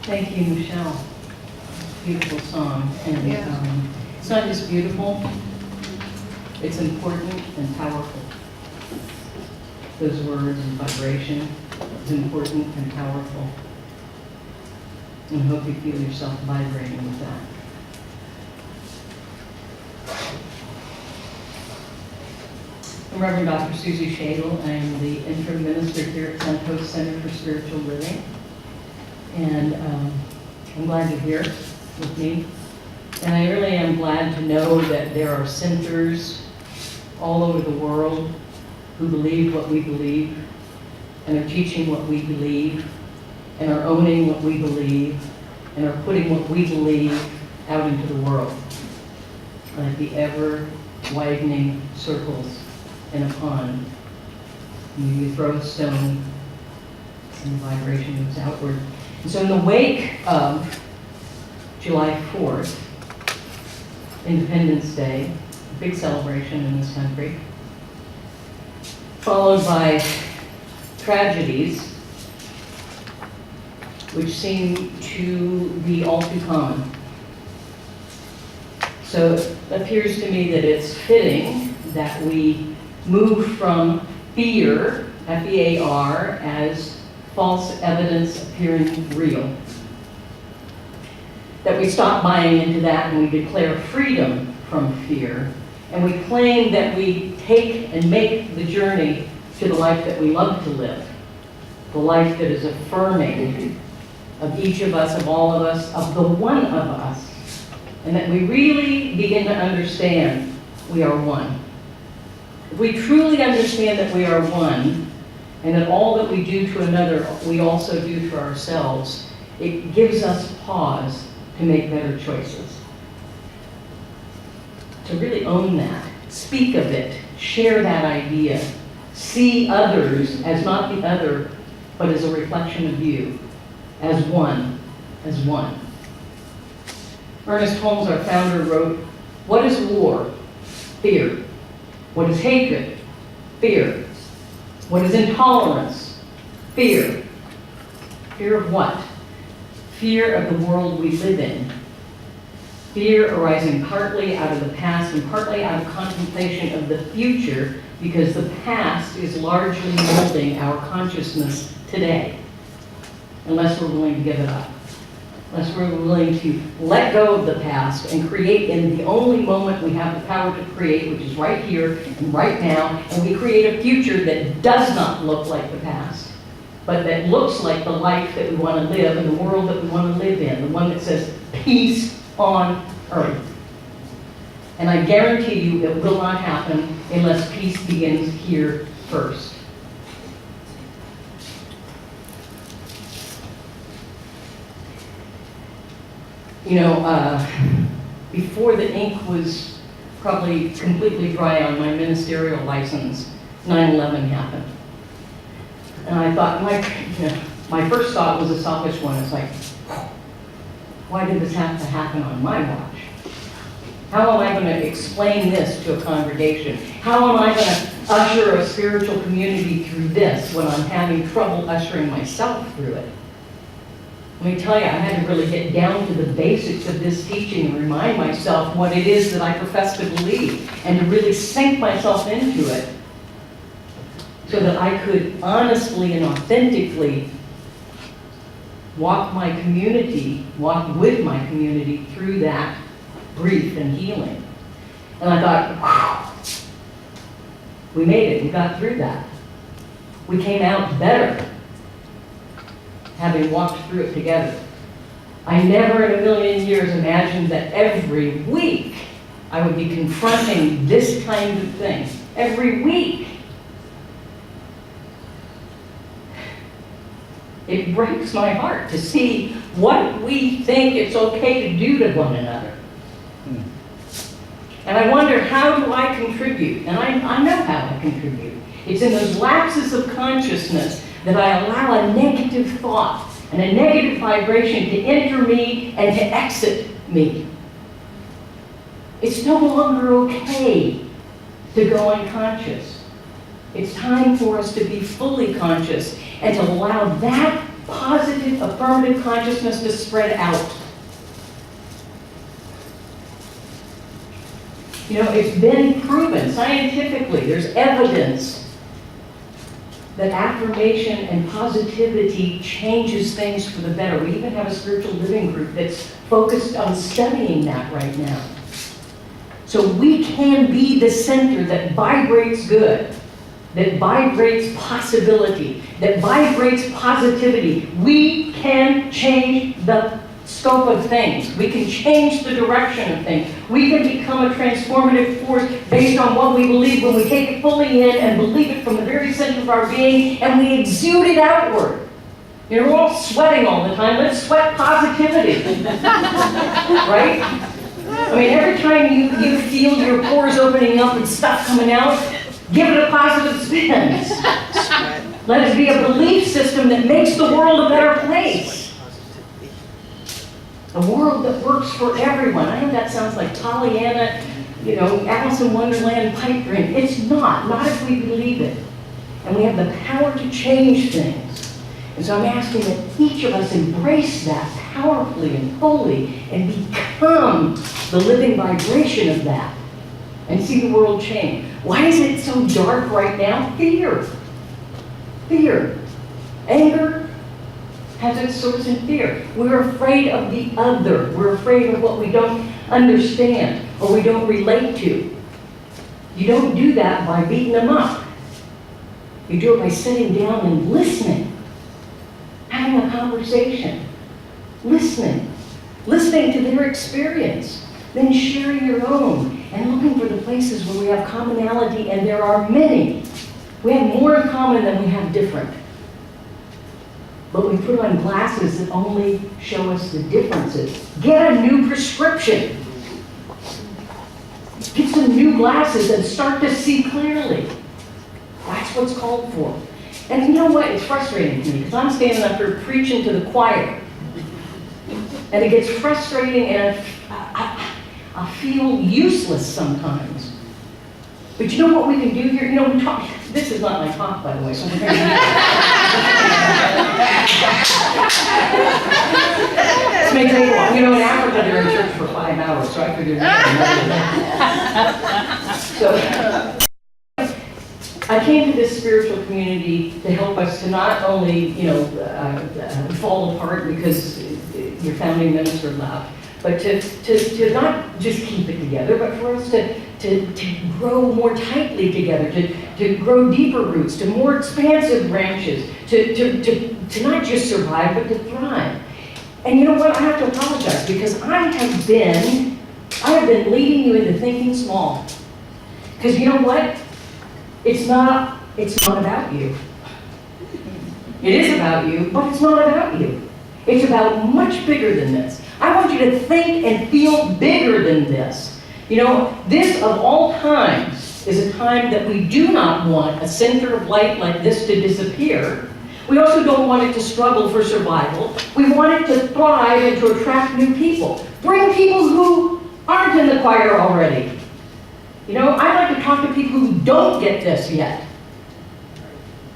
Thank you, Michelle. Beautiful song. And it's not just beautiful, it's important and powerful. Those words and vibration is important and powerful. And I hope you feel yourself vibrating with that. I'm Reverend Dr. Suzi Schadle. I am the interim minister here at Suncoast Center for Spiritual Living. And I'm glad you're here with me. And I really am glad to know that there are centers all over the world who believe what we believe and are teaching what we believe and are owning what we believe and are putting what we believe out into the world, like the ever-widening circles in a pond. You throw a stone and the vibration moves outward. And so in the wake of July 4th, Independence Day, a big celebration in this country, followed by tragedies which seem to be all too common. So it appears to me that it's fitting that we move from fear, F.E.A.R, as false evidence appearing real. That we stop buying into that and we declare freedom from fear. And we claim that we take and make the journey to the life that we love to live. The life that is affirming of each of us, of all of us, of the one of us. And that we really begin to understand we are one. If we truly understand that we are one, and that all that we do to another, we also do to ourselves, it gives us pause to make better choices. To really own that, speak of it, share that idea, see others as not the other, but as a reflection of you, as one, as one. Ernest Holmes, our founder, wrote, "What is war? Fear. What is hatred? Fear. What is intolerance? Fear. Fear of what? Fear of the world we live in. Fear arising partly out of the past and partly out of contemplation of the future, because the past is largely molding our consciousness today, unless we're willing to give it up. Unless we're willing to let go of the past and create in the only moment we have the power to create, which is right here and right now, and we create a future that does not look like the past, but that looks like the life that we want to live and the world that we want to live in, the one that says peace on earth. And I guarantee you it will not happen unless peace begins here first. You know, before the ink was probably completely dry on my ministerial license, 9/11 happened. And I thought, my first thought was a selfish one. It's like, why did this have to happen on my watch? How am I going to explain this to a congregation? How am I going to usher a spiritual community through this when I'm having trouble ushering myself through it? Let me tell you, I had to really get down to the basics of this teaching and remind myself what it is that I profess to believe, and to really sink myself into it so that I could honestly and authentically walk with my community through that grief and healing. And I thought, wow, we made it, we got through that. We came out better, having walked through it together. I never in a million years imagined that every week I would be confronting this kind of thing. Every week. It breaks my heart to see what we think it's okay to do to one another. And I wonder, how do I contribute? And I know how I contribute. It's in those lapses of consciousness that I allow a negative thought and a negative vibration to enter me and to exit me. It's no longer okay to go unconscious. It's time for us to be fully conscious and to allow that positive affirmative consciousness to spread out. You know, it's been proven scientifically, there's evidence that affirmation and positivity changes things for the better. We even have a spiritual living group that's focused on studying that right now. So we can be the center that vibrates good, that vibrates possibility, that vibrates positivity. We can change the scope of things. We can change the direction of things. We can become a transformative force based on what we believe when we take it fully in and believe it from the very center of our being and we exude it outward. You know, we're all sweating all the time. Let's sweat positivity. Right? I mean, every time you feel your pores opening up and stuff coming out, give it a positive spin. Let it be a belief system that makes the world a better place. A world that works for everyone. I know that sounds like Pollyanna, you know, Alice in Wonderland pipe dream. It's not if we believe it. And we have the power to change things. And so I'm asking that each of us embrace that powerfully and fully and become the living vibration of that and see the world change. Why is it so dark right now? Fear. Fear. Anger has its source in fear. We're afraid of the other. We're afraid of what we don't understand or we don't relate to. You don't do that by beating them up. You do it by sitting down and listening, having a conversation, listening to their experience, then sharing your own and looking for the places where we have commonality, and there are many. We have more in common than we have different. But we put on glasses that only show us the differences. Get a new prescription. Get some new glasses and start to see clearly. That's what's called for. And you know what? It's frustrating to me because I'm standing up here preaching to the choir. And it gets frustrating and I feel useless sometimes. But you know what we can do here? You know, we talk. This is not my talk, by the way, so we're going to This may take a while. You know, in Africa, they're in church for 5 hours, so I figured So, I came to this spiritual community to help us to not only, you know, fall apart because your founding minister left, but to not just keep it together, but for us to grow more tightly together, to grow deeper roots, to more expansive branches, to not just survive, but to thrive. And you know what? I have to apologize because I have been leading you into thinking small. Because you know what? It's not about you. It is about you, but it's not about you. It's about much bigger than this. I want you to think and feel bigger than this. You know, this of all times is a time that we do not want a center of light like this to disappear. We also don't want it to struggle for survival. We want it to thrive and to attract new people. Bring people who aren't in the choir already. You know, I'd like to talk to people who don't get this yet.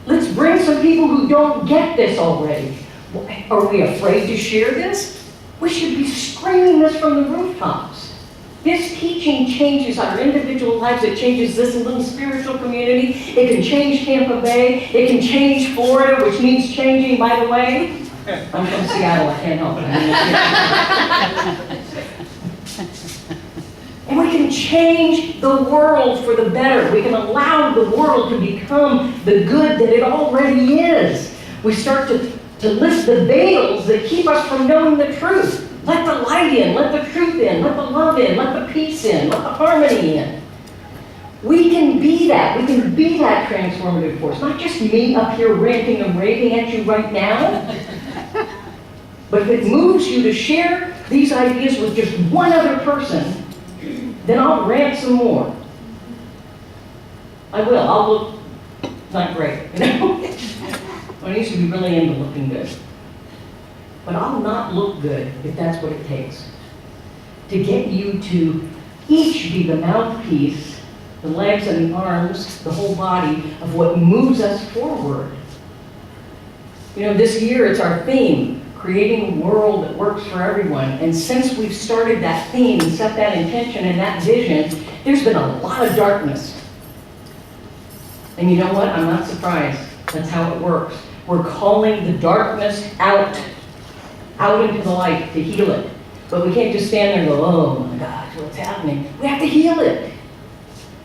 Let's bring some people who don't get this already. Are we afraid to share this? We should be screaming this from the rooftops. This teaching changes our individual lives. It changes this little spiritual community. It can change Tampa Bay. It can change Florida, which needs changing, by the way. I'm from Seattle. I can't help it. And we can change the world for the better. We can allow the world to become the good that it already is. We start to lift the veils that keep us from knowing the truth. Let the light in, let the truth in, let the love in, let the peace in, let the harmony in. We can be that. We can be that transformative force. Not just me up here ranting and raving at you right now. But if it moves you to share these ideas with just one other person, then I'll rant some more. I will. I'll look not great, you know? I used to be really into looking good. But I'll not look good if that's what it takes. To get you to each be the mouthpiece, the legs and the arms, the whole body of what moves us forward. You know, this year it's our theme, creating a world that works for everyone. And since we've started that theme, set that intention and that vision, there's been a lot of darkness. And you know what? I'm not surprised. That's how it works. We're calling the darkness out into the light to heal it. But we can't just stand there and go, oh my gosh, what's happening? We have to heal it.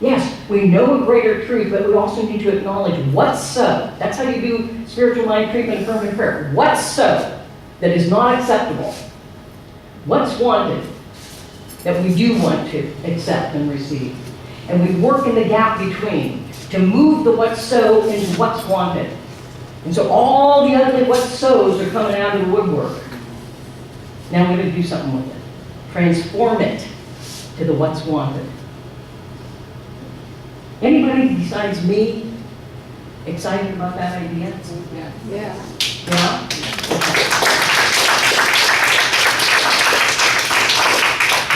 Yes, we know a greater truth, but we also need to acknowledge what's so. That's how you do spiritual mind treatment and affirmative prayer. What's so that is not acceptable? What's wanted that we do want to accept and receive? And we work in the gap between to move the what's so into what's wanted. And so all the ugly what's so's are coming out of the woodwork. Now we're going to do something with it. Transform it to the what's wanted. Anybody besides me excited about that idea? Yeah. Yeah?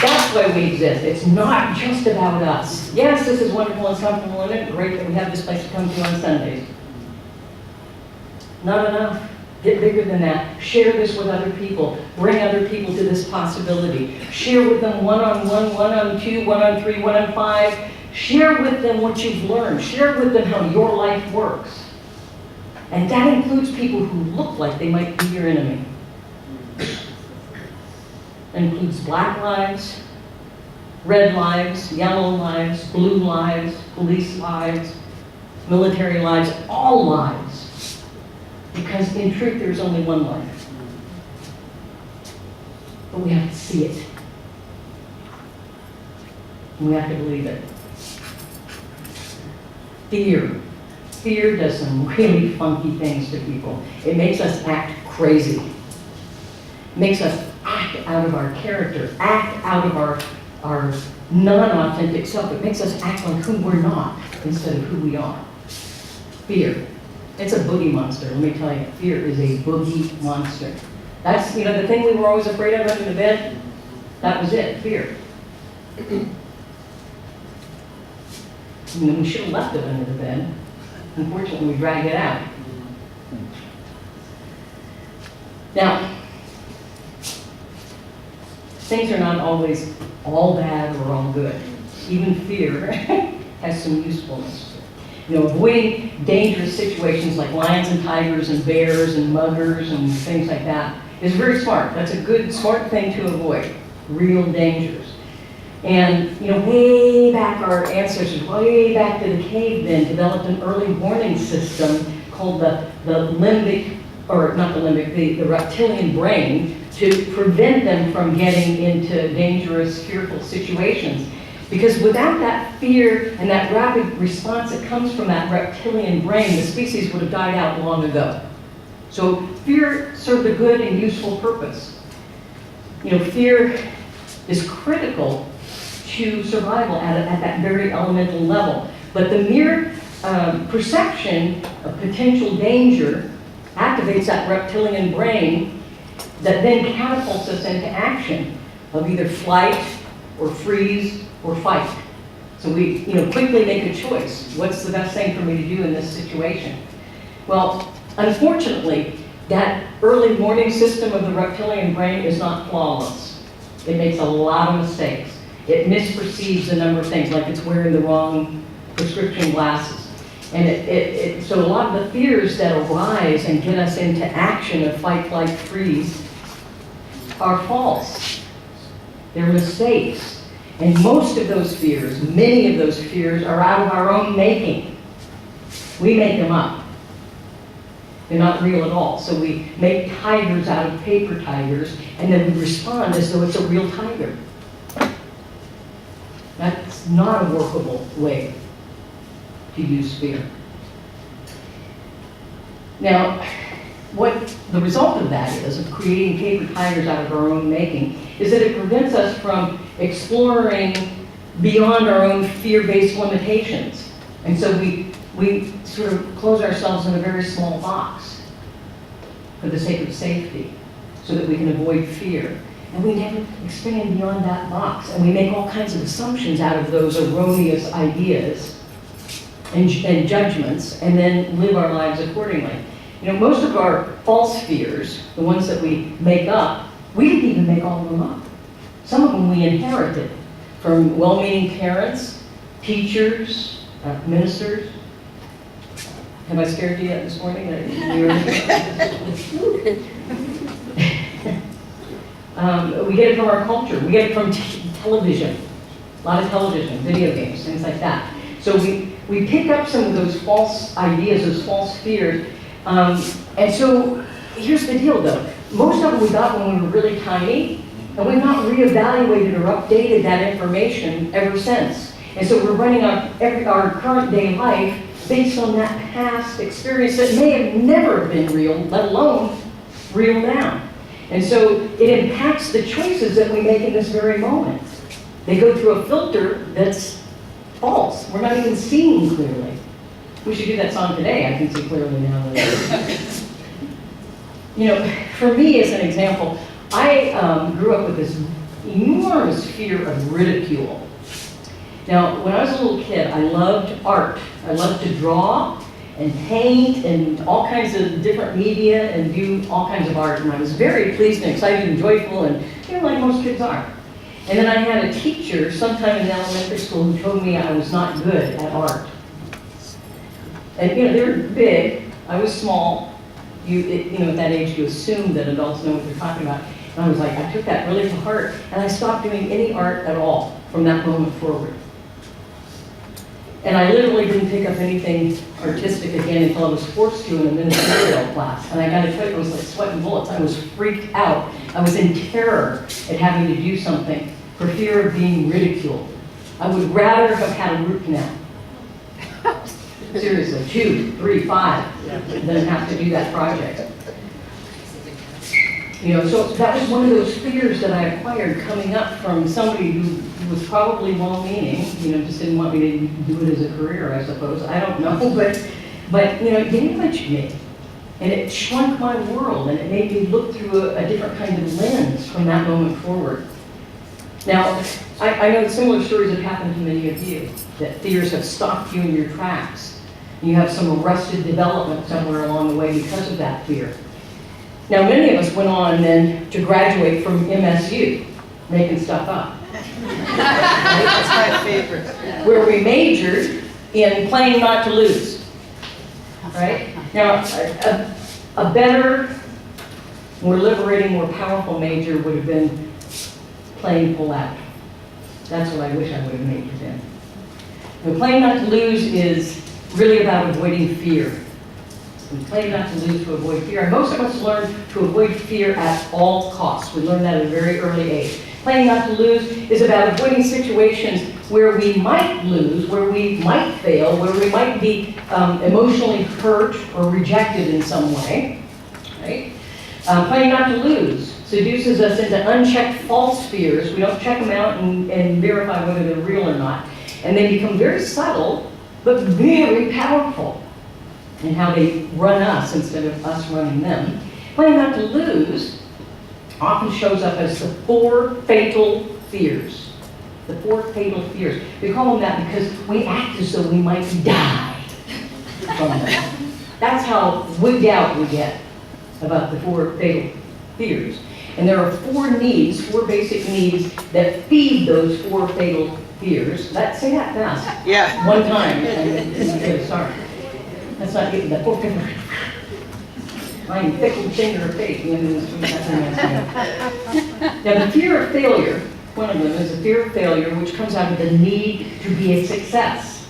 That's why we exist. It's not just about us. Yes, this is wonderful and comfortable and great that we have this place to come to on Sundays. Not enough. Get bigger than that. Share this with other people. Bring other people to this possibility. Share with them one-on-one, one-on-two, one-on-three, one-on-five. Share with them what you've learned. Share with them how your life works. And that includes people who look like they might be your enemy. It includes black lives, red lives, yellow lives, blue lives, police lives, military lives, all lives. Because in truth, there's only one life. But we have to see it. And we have to believe it. Fear. Fear does some really funky things to people. It makes us act crazy. It makes us act out of our character, act out of our non-authentic self. It makes us act like who we're not instead of who we are. Fear. It's a boogie monster, let me tell you. Fear is a boogie monster. That's, the thing we were always afraid of under the bed, that was it, fear. We should have left it under the bed. Unfortunately, we dragged it out. Now, things are not always all bad or all good. Even fear has some usefulness. Avoiding dangerous situations like lions and tigers and bears and muggers and things like that is very smart. That's a good, smart thing to avoid, real dangers. And, way back, our ancestors, way back to the cavemen, developed an early warning system called the limbic, or not the limbic, the reptilian brain, to prevent them from getting into dangerous, fearful situations. Because without that fear and that rapid response that comes from that reptilian brain, the species would have died out long ago. So fear served a good and useful purpose. Fear is critical to survival at that very elemental level. But the mere perception of potential danger activates that reptilian brain that then catapults us into action of either flight or freeze or fight. So we quickly make a choice. What's the best thing for me to do in this situation? Well, unfortunately, that early warning system of the reptilian brain is not flawless. It makes a lot of mistakes. It misperceives a number of things, like it's wearing the wrong prescription glasses. And so a lot of the fears that arise and get us into action of fight, flight, freeze are false. They're mistakes. And most of those fears, many of those fears, are out of our own making. We make them up. They're not real at all. So we make tigers out of paper tigers, and then we respond as though it's a real tiger. That's not a workable way to use fear. Now, what the result of that is, of creating paper tigers out of our own making, is that it prevents us from exploring beyond our own fear-based limitations. And so we sort of close ourselves in a very small box for the sake of safety, so that we can avoid fear. And we never expand beyond that box. And we make all kinds of assumptions out of those erroneous ideas and judgments, and then live our lives accordingly. You know, most of our false fears, the ones that we make up, we didn't even make all of them up. Some of them we inherited from well-meaning parents, teachers, ministers. Have I scared you yet this morning? We get it from our culture. We get it from television. A lot of television, video games, things like that. So we pick up some of those false ideas, those false fears. And so here's the deal though. Most of them we got when we were really tiny, and we've not reevaluated or updated that information ever since. And so we're running our current day life based on that past experience that may have never been real, let alone real now. And so it impacts the choices that we make in this very moment. They go through a filter that's false. We're not even seeing clearly. We should do that song today. I can see clearly now. You know, for me as an example, I grew up with this enormous fear of ridicule. Now, when I was a little kid, I loved art. I loved to draw and paint and all kinds of different media and do all kinds of art. And I was very pleased and excited and joyful and, you know, like most kids are. And then I had a teacher sometime in elementary school who told me I was not good at art. And, you know, they were big. I was small. You know, at that age, you assume that adults know what they're talking about. And I was like, I took that really to heart. And I stopped doing any art at all from that moment forward. And I literally didn't pick up anything artistic again until I was forced to in a ministerial class. And I got to tell you, it was like sweating bullets. I was freaked out. I was in terror at having to do something for fear of being ridiculed. I would rather have had a root canal. Seriously, 2, 3, 5, than have to do that project. You know, so that was one of those fears that I acquired coming up from somebody who was probably well-meaning, you know, just didn't want me to do it as a career, I suppose. I don't know, but you know, it imaged me. And it shrunk my world, and it made me look through a different kind of lens from that moment forward. Now, I know similar stories have happened to many of you, that fears have stopped you in your tracks. You have some arrested development somewhere along the way because of that fear. Now, many of us went on then to graduate from MSU, making stuff up. That's my favorite. Where we majored in playing not to lose. Right? Now, a better, more liberating, more powerful major would have been playing pull out. That's what I wish I would have majored in. Now, playing not to lose is really about avoiding fear. We play not to lose to avoid fear. And most of us learn to avoid fear at all costs. We learn that at a very early age. Playing not to lose is about avoiding situations where we might lose, where we might fail, where we might be emotionally hurt or rejected in some way. Right? Playing not to lose seduces us into unchecked false fears. We don't check them out and verify whether they're real or not. And they become very subtle, but very powerful in how they run us instead of us running them. Playing not to lose often shows up as the 4 fatal fears. The 4 fatal fears. We call them that because we act as though we might die from them. That's how wigged out we get about the 4 fatal fears. And there are 4 needs, 4 basic needs that feed those 4 fatal fears. Say that fast. Yeah. One time. And sorry. That's not getting that. My fickle finger of fate. Now, the fear of failure, one of them is the fear of failure, which comes out of the need to be a success.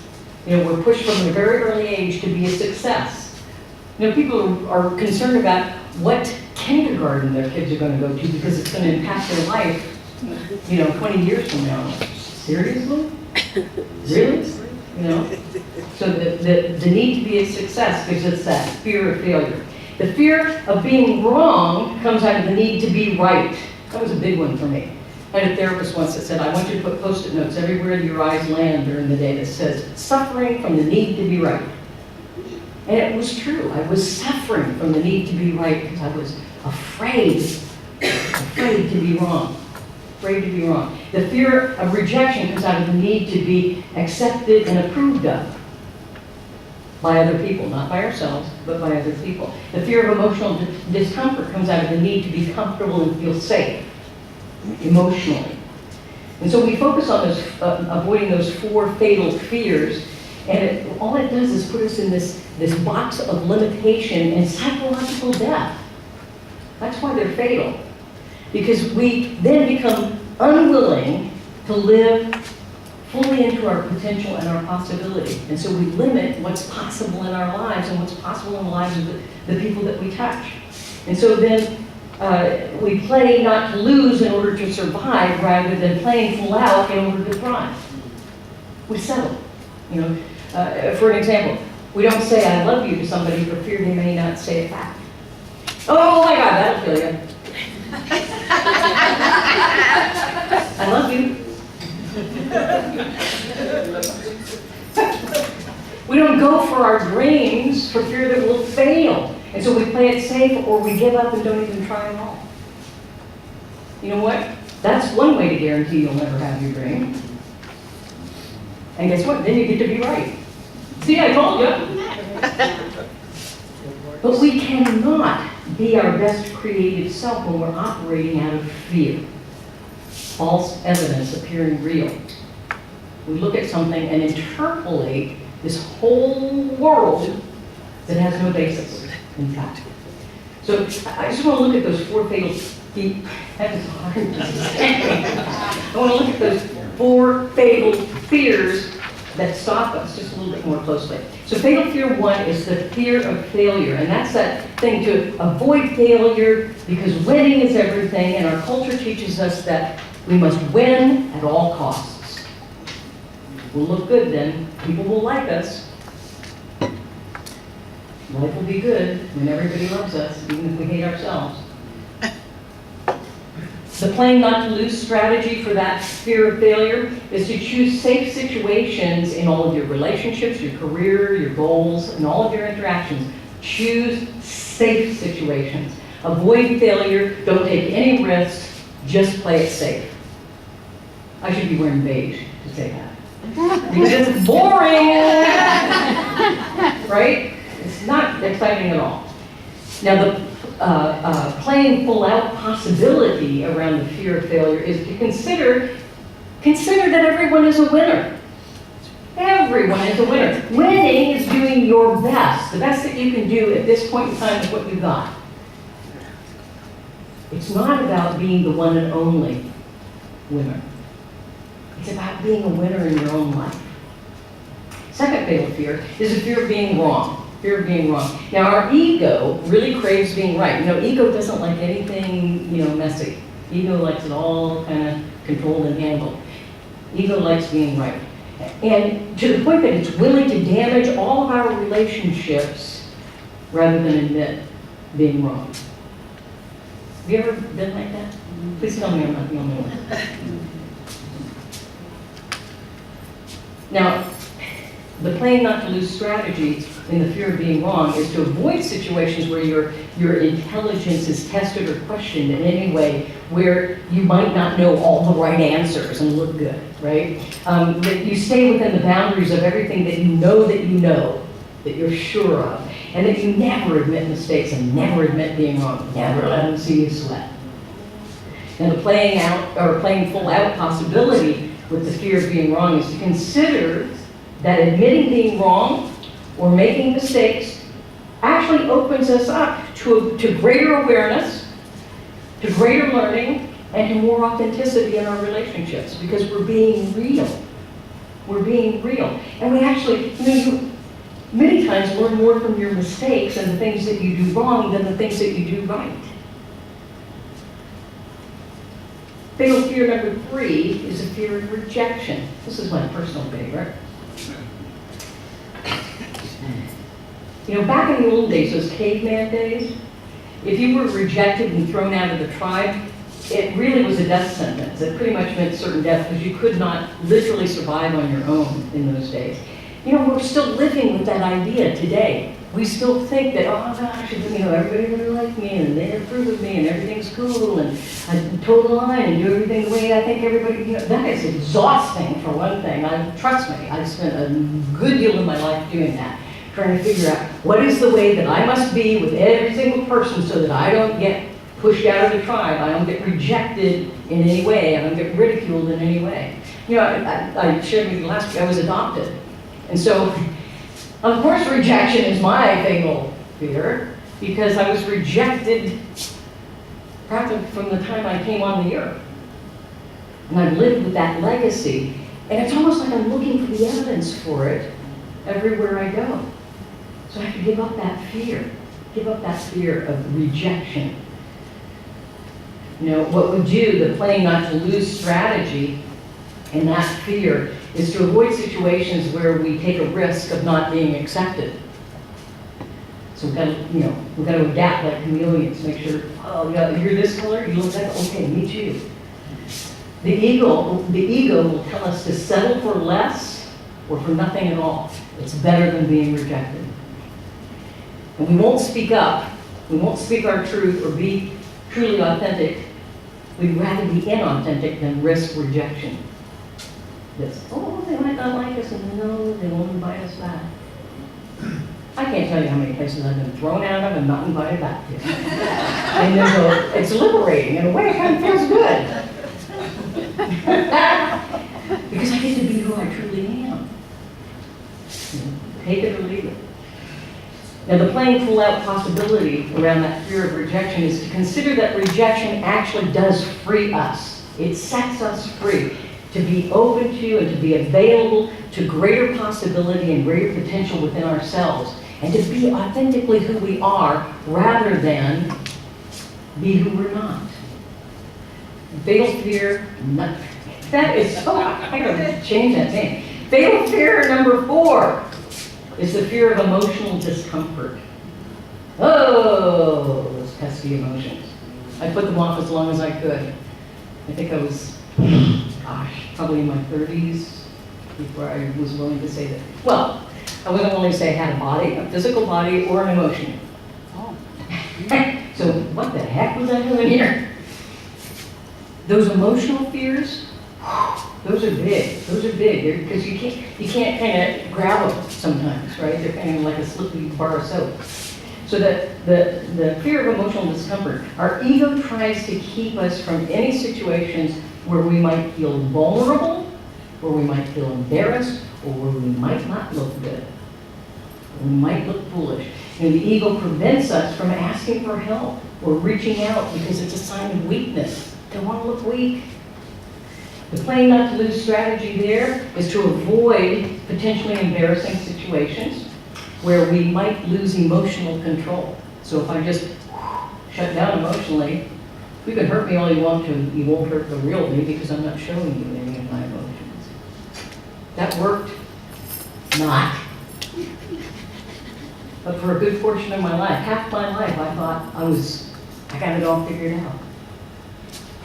You know, we're pushed from a very early age to be a success. You know, people are concerned about what kindergarten their kids are going to go to because it's going to impact their life, you know, 20 years from now. Seriously? Really? You know? So the need to be a success gives us that fear of failure. The fear of being wrong comes out of the need to be right. That was a big one for me. I had a therapist once that said, I want you to put Post-it notes everywhere your eyes land during the day that says, suffering from the need to be right. And it was true. I was suffering from the need to be right because I was afraid to be wrong. Afraid to be wrong. The fear of rejection comes out of the need to be accepted and approved of. by other people, not by ourselves, but by other people. The fear of emotional discomfort comes out of the need to be comfortable and feel safe emotionally. And so we focus on those, avoiding those 4 fatal fears, and all it does is put us in this box of limitation and psychological death. That's why they're fatal. Because we then become unwilling to live fully into our potential and our possibility. And so we limit what's possible in our lives and what's possible in the lives of the people that we touch. And so then we play not to lose in order to survive rather than playing full out in order to thrive. We settle. You know, for an example, we don't say I love you to somebody for fear they may not say it back. Oh my God, that'll kill you. I love you. We don't go for our dreams for fear that we'll fail. And so we play it safe, or we give up and don't even try at all. You know what? That's one way to guarantee you'll never have your dream. And guess what? Then you get to be right. See, I told you. But we cannot be our best creative self when we're operating out of fear. False evidence appearing real. We look at something and interpolate this whole world that has no basis, in fact. So I just want to look at those 4 fatal fears. That is hard to say. I want to look at those 4 fatal fears that stop us just a little bit more closely. So fatal fear 1 is the fear of failure. And that's that thing to avoid failure because winning is everything. And our culture teaches us that we must win at all costs. We'll look good then. People will like us. Life will be good when everybody loves us, even if we hate ourselves. The playing not to lose strategy for that fear of failure is to choose safe situations in all of your relationships, your career, your goals, and all of your interactions. Choose safe situations. Avoid failure. Don't take any risks. Just play it safe. I should be wearing beige to say that. Because it's boring! Right? It's not exciting at all. Now, the playing full out possibility around the fear of failure is to consider that everyone is a winner. Everyone is a winner. Winning is doing your best, the best that you can do at this point in time with what you got. It's not about being the one and only winner. It's about being a winner in your own life. Second fatal fear is the fear of being wrong. Fear of being wrong. Now, our ego really craves being right. You know, ego doesn't like anything, messy. Ego likes it all kind of controlled and handled. Ego likes being right. And to the point that it's willing to damage all of our relationships rather than admit being wrong. Have you ever been like that? Please tell me I'm not the only one. Now, the playing not to lose strategy in the fear of being wrong is to avoid situations where your intelligence is tested or questioned in any way where you might not know all the right answers and look good, right? That you stay within the boundaries of everything that you know, that you're sure of, and that you never admit mistakes and never admit being wrong. Never let them see you sweat. And the playing full out possibility with the fear of being wrong is to consider that admitting being wrong or making mistakes actually opens us up to greater awareness, to greater learning, and to more authenticity in our relationships because we're being real. We're being real. And we actually, you many times learn more from your mistakes and the things that you do wrong than the things that you do right. Fatal fear number 3 is a fear of rejection. This is my personal favorite. Back in the old days, those caveman days, if you were rejected and thrown out of the tribe, it really was a death sentence. It pretty much meant certain death because you could not literally survive on your own in those days. We're still living with that idea today. We still think that, oh gosh, everybody really like me and they approve of me and everything's cool and I toe the line and do everything the way I think everybody, that is exhausting for one thing. Trust me, I've spent a good deal of my life doing that. trying to figure out what is the way that I must be with every single person so that I don't get pushed out of the tribe, I don't get rejected in any way, I don't get ridiculed in any way. You know, I shared with you last week, I was adopted. And so, of course, rejection is my fatal fear, because I was rejected practically from the time I came on the earth. And I've lived with that legacy, and it's almost like I'm looking for the evidence for it everywhere I go. So I have to give up that fear of rejection. You know, what we do, the playing not to lose strategy and that fear, is to avoid situations where we take a risk of not being accepted. So we've got to adapt like chameleons, make sure, oh, yeah, you're this color, you look like, okay, me too. The ego will tell us to settle for less or for nothing at all. It's better than being rejected. And we won't speak up, we won't speak our truth or be truly authentic. We'd rather be inauthentic than risk rejection. This, oh, they might not like us, and no, they won't invite us back. I can't tell you how many places I've been thrown out of and not invited back to. And it's liberating. In a way, it kind of feels good. Because I get to be who I truly am. Take it or leave it. Now, the playing full-out possibility around that fear of rejection is to consider that rejection actually does free us. It sets us free to be open to and to be available to greater possibility and greater potential within ourselves, and to be authentically who we are rather than be who we're not. Fatal fear, that is so, I gotta change that name. Fatal fear number 4 is the fear of emotional discomfort. Oh, those pesky emotions. I put them off as long as I could. I think I was, probably in my 30s before I was willing to say that. Well, I wasn't willing to say I had a body, a physical body, or an emotion. Oh. So what the heck was I doing here? Those emotional fears, those are big. Those are big because you can't kind of grab them sometimes, right? They're kind of like a slippery bar of soap. So the fear of emotional discomfort, our ego tries to keep us from any situations where we might feel vulnerable, where we might feel embarrassed, or where we might not look good. We might look foolish. And the ego prevents us from asking for help or reaching out because it's a sign of weakness. Don't want to look weak. The playing not to lose strategy there is to avoid potentially embarrassing situations where we might lose emotional control. So if I just shut down emotionally, you can hurt me all you want to, you won't hurt the real me because I'm not showing you any of my emotions. That worked? Not. But for a good portion of my life, half my life, I thought I got it all figured out.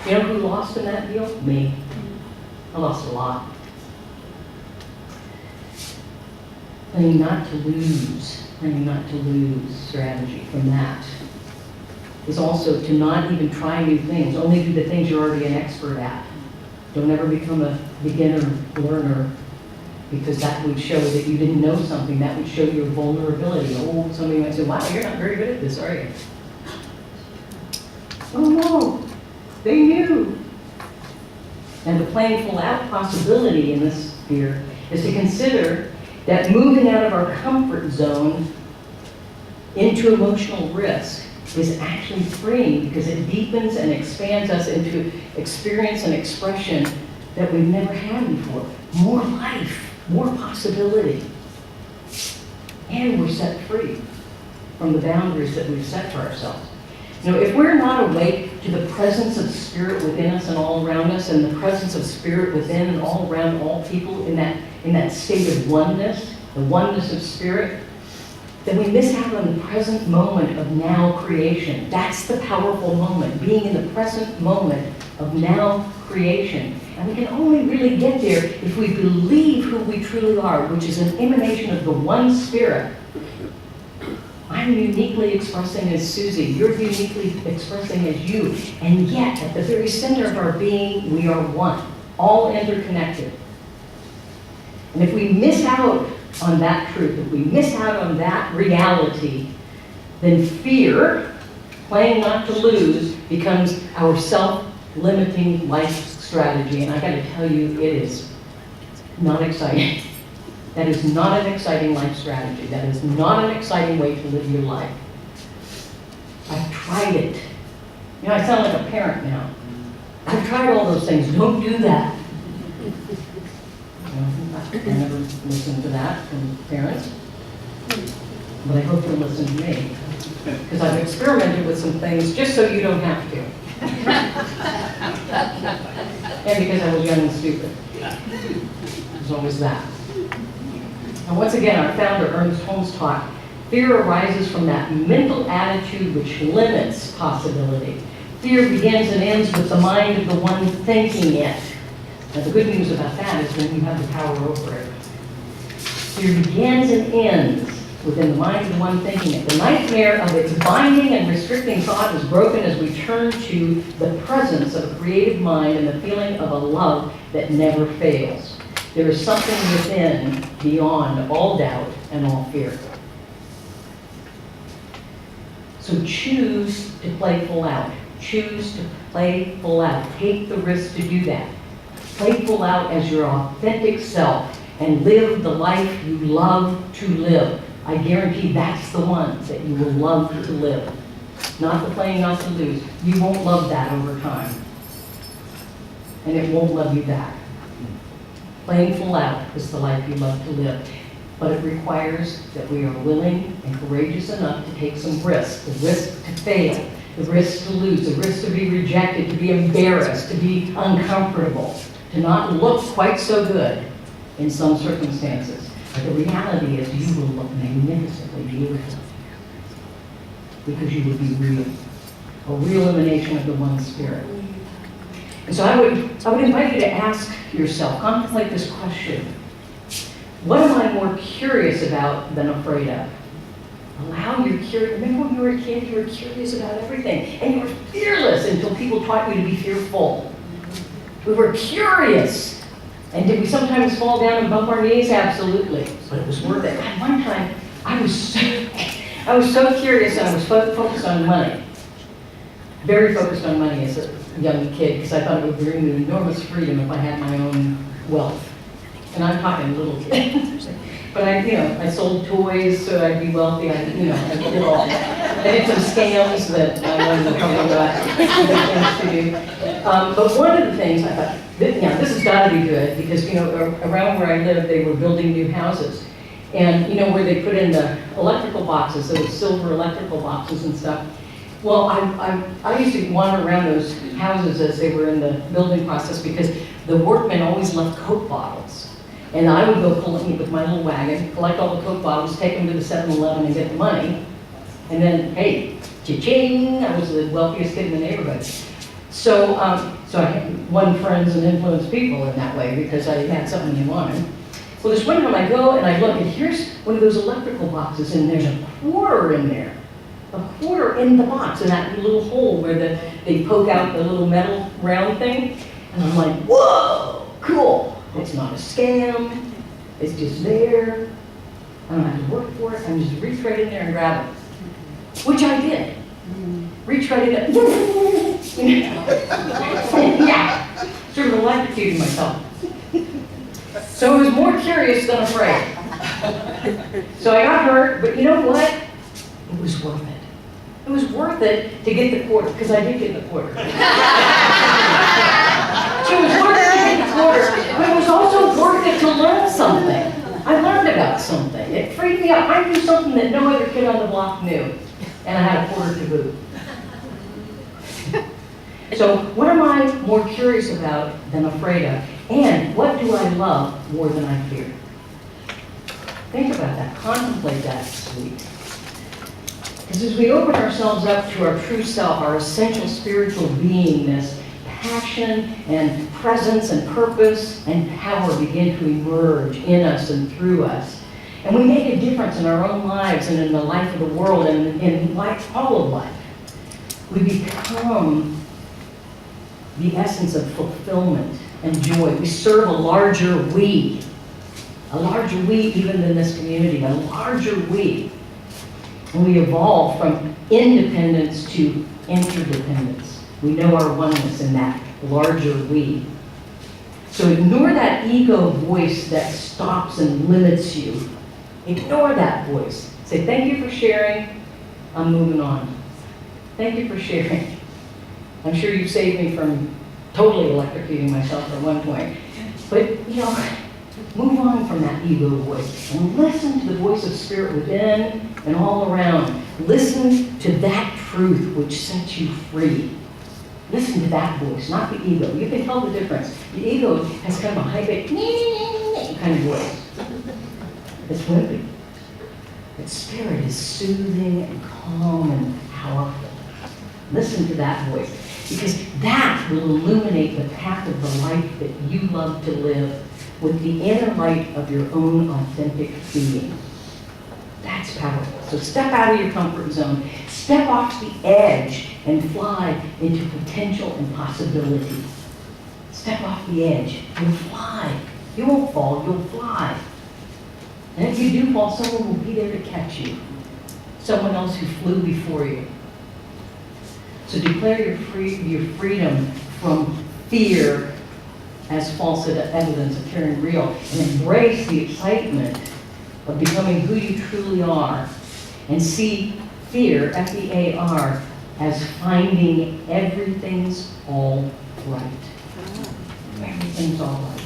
You know who lost in that deal? Me. I lost a lot. Playing not to lose strategy from that is also to not even try new things, only do the things you're already an expert at. Don't ever become a beginner learner, because that would show that you didn't know something. That would show your vulnerability. Oh, somebody might say, wow, you're not very good at this, are you? Oh no, they knew. And the playing full out possibility in this fear is to consider that moving out of our comfort zone into emotional risk is actually freeing, because it deepens and expands us into experience and expression that we've never had before. More life, more possibility. And we're set free from the boundaries that we've set for ourselves. You know, if we're not awake to the presence of spirit within us and all around us, and the presence of spirit within and all around all people in that state of oneness, the oneness of spirit, then we miss out on the present moment of now creation. That's the powerful moment, being in the present moment of now creation. And we can only really get there if we believe who we truly are, which is an emanation of the one spirit. I'm uniquely expressing as Suzi, you're uniquely expressing as you, and yet at the very center of our being, we are one, all interconnected. And if we miss out on that truth, if we miss out on that reality, then fear, playing not to lose, becomes our self-limiting life strategy. And I gotta tell you, it is not exciting. That is not an exciting life strategy. That is not an exciting way to live your life. I've tried it. You know, I sound like a parent now. I've tried all those things. Don't do that. I never listen to that from parents. But I hope you'll listen to me. Because I've experimented with some things just so you don't have to. And because I was young and stupid. There's always that. And once again, our founder, Ernest Holmes, taught, fear arises from that mental attitude which limits possibility. Fear begins and ends with the mind of the one thinking it. Now, the good news about that is when you have the power over it. Fear begins and ends within the mind of the one thinking it. The nightmare of its binding and restricting thought is broken as we turn to the presence of a creative mind and the feeling of a love that never fails. There is something within beyond all doubt and all fear. So choose to play full out. Choose to play full out. Take the risk to do that. Play full out as your authentic self and live the life you love to live. I guarantee that's the one that you will love to live. Not the playing not to lose. You won't love that over time. And it won't love you back. Playing full out is the life you love to live. But it requires that we are willing and courageous enough to take some risks. The risk to fail, the risk to lose, the risk to be rejected, to be embarrassed, to be uncomfortable, to not look quite so good in some circumstances. But the reality is you will look magnificently beautiful because you will be real. A real emanation of the one spirit. And so I would invite you to ask yourself, contemplate this question. What am I more curious about than afraid of? Allow your curiosity. Remember when you were a kid, you were curious about everything. And you were fearless until people taught you to be fearful. We were curious. And did we sometimes fall down and bump our knees? Absolutely. But it was worth it. At one time, I was so curious and I was focused on money. Very focused on money as a young kid because I thought it would bring me enormous freedom if I had my own wealth. And I'm talking little kid. But I sold toys so I'd be wealthy. I did all that. I did some scams that I wasn't probably got to do. But one of the things I thought, this has got to be good because around where I live, they were building new houses. And where they put in the electrical boxes, those silver electrical boxes and stuff. Well, I used to wander around those houses as they were in the building process because the workmen always left Coke bottles. And I would go with my little wagon, collect all the Coke bottles, take them to the 7-Eleven and get the money. And then, hey, cha-ching, I was the wealthiest kid in the neighborhood. So I won friends and influenced people in that way because I had something they wanted. Well, this one time I go and I look, and here's one of those electrical boxes, and there's a quarter in there. A quarter in the box, in that little hole where they poke out the little metal round thing. And I'm like, whoa, cool. It's not a scam. It's just there. I don't have to work for it. I can just reach right in there and grab it. Which I did. Reach right in there. Yeah. Sort of electrocuted myself. So I was more curious than afraid. So I got hurt, but you know what? It was worth it. It was worth it to get the quarter, because I did get the quarter. So it was worth it to get the quarter, but it was also worth it to learn something. I learned about something. It freaked me out. I knew something that no other kid on the block knew, and I had a quarter to boot. So what am I more curious about than afraid of? And what do I love more than I fear? Think about that. Contemplate that this week. Because as we open ourselves up to our true self, our essential spiritual beingness, passion and presence and purpose and power begin to emerge in us and through us. And we make a difference in our own lives and in the life of the world and in life, all of life. We become the essence of fulfillment and joy. We serve a larger we. a larger we even than this community, a larger we. And we evolve from independence to interdependence. We know our oneness in that larger we. So ignore that ego voice that stops and limits you. Ignore that voice. Say, thank you for sharing. I'm moving on. Thank you for sharing. I'm sure you saved me from totally electrocuting myself at one point. But, move on from that ego voice and listen to the voice of spirit within and all around. Listen to that truth which sets you free. Listen to that voice, not the ego. You can tell the difference. The ego has kind of a high-pitched kind of voice. It's wimpy. But spirit is soothing and calm and powerful. Listen to that voice, because that will illuminate the path of the life that you love to live with the inner light of your own authentic being. That's powerful. So step out of your comfort zone. Step off the edge and fly into potential and possibility. Step off the edge. You'll fly. You won't fall, you'll fly. And if you do fall, someone will be there to catch you. Someone else who flew before you. So declare your freedom from fear as false evidence appearing real, and embrace the excitement of becoming who you truly are, and see fear, F.E.A.R, as finding everything's all right. Everything's all right.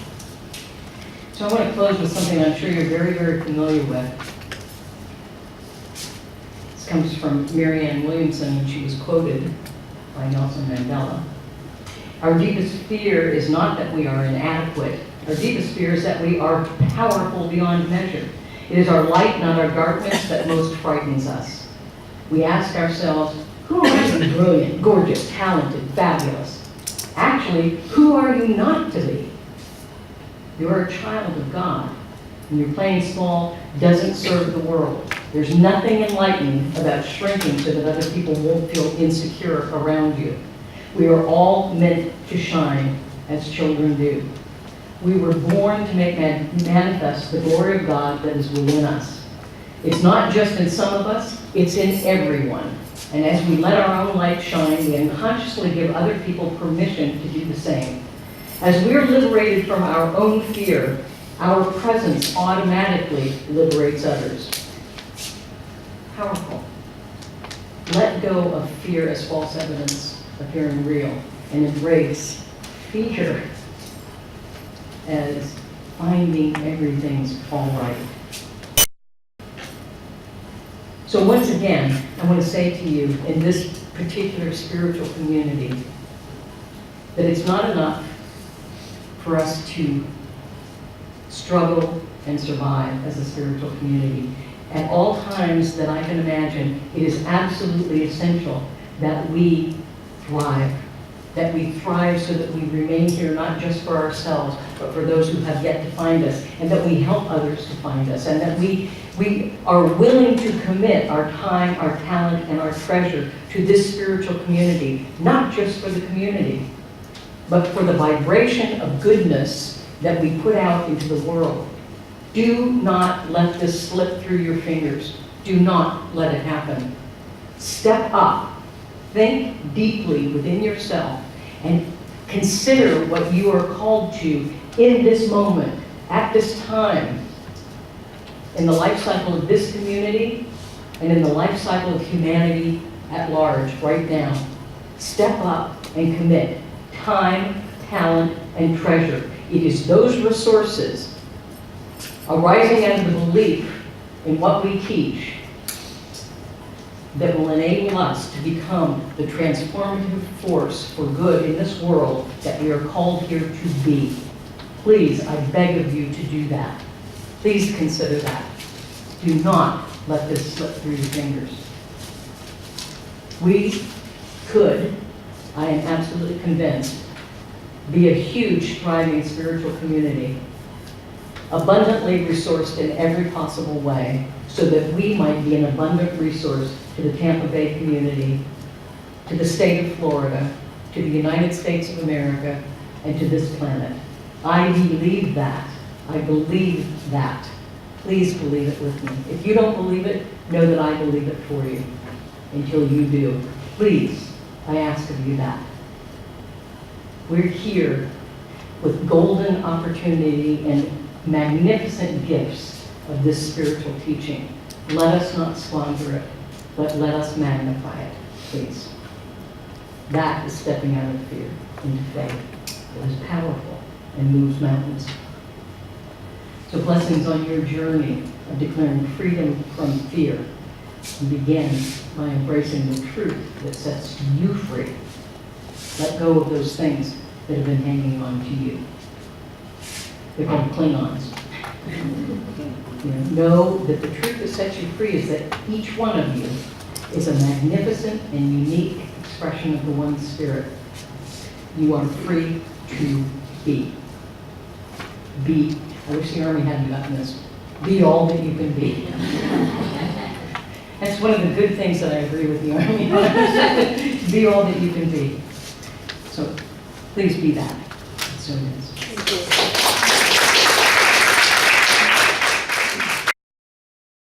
So I want to close with something I'm sure you're very, very familiar with. This comes from Marianne Williamson, and she was quoted by Nelson Mandela. Our deepest fear is not that we are inadequate. Our deepest fear is that we are powerful beyond measure. It is our light, not our darkness, that most frightens us. We ask ourselves, who are you brilliant, gorgeous, talented, fabulous? Actually, who are you not to be? You are a child of God, and your playing small doesn't serve the world. There's nothing enlightening about shrinking so that other people won't feel insecure around you. We are all meant to shine as children do. We were born to make manifest the glory of God that is within us. It's not just in some of us, it's in everyone. And as we let our own light shine, we unconsciously give other people permission to do the same. As we're liberated from our own fear, our presence automatically liberates others. Powerful. Let go of fear as false evidence appearing real, and embrace fear as finding everything's all right. So once again, I want to say to you in this particular spiritual community that it's not enough for us to struggle and survive as a spiritual community. At all times that I can imagine, it is absolutely essential that we thrive. That we thrive so that we remain here not just for ourselves, but for those who have yet to find us, and that we help others to find us, and that we are willing to commit our time, our talent, and our treasure to this spiritual community, not just for the community, but for the vibration of goodness that we put out into the world. Do not let this slip through your fingers. Do not let it happen. Step up. Think deeply within yourself and consider what you are called to in this moment, at this time, in the life cycle of this community and in the life cycle of humanity at large right now. Step up and commit time, talent, and treasure. It is those resources arising out of the belief in what we teach that will enable us to become the transformative force for good in this world that we are called here to be. Please, I beg of you to do that. Please consider that. Do not let this slip through your fingers. We could, I am absolutely convinced, be a huge, thriving spiritual community, abundantly resourced in every possible way, so that we might be an abundant resource to the Tampa Bay community, to the state of Florida, to the United States of America, and to this planet. I believe that. I believe that. Please believe it with me. If you don't believe it, know that I believe it for you until you do. Please, I ask of you that. We're here with golden opportunity and magnificent gifts of this spiritual teaching. Let us not squander it, but let us magnify it, please. That is stepping out of fear into faith. It is powerful and moves mountains. So blessings on your journey of declaring freedom from fear, and begin by embracing the truth that sets you free. Let go of those things that have been hanging on to you. They're called Klingons. Know that the truth that sets you free is that each one of you is a magnificent and unique expression of the one Spirit. You are free to be. Be. I wish the Army hadn't gotten this. Be all that you can be. That's one of the good things that I agree with the Army on. Be all that you can be. So please be that. So it is.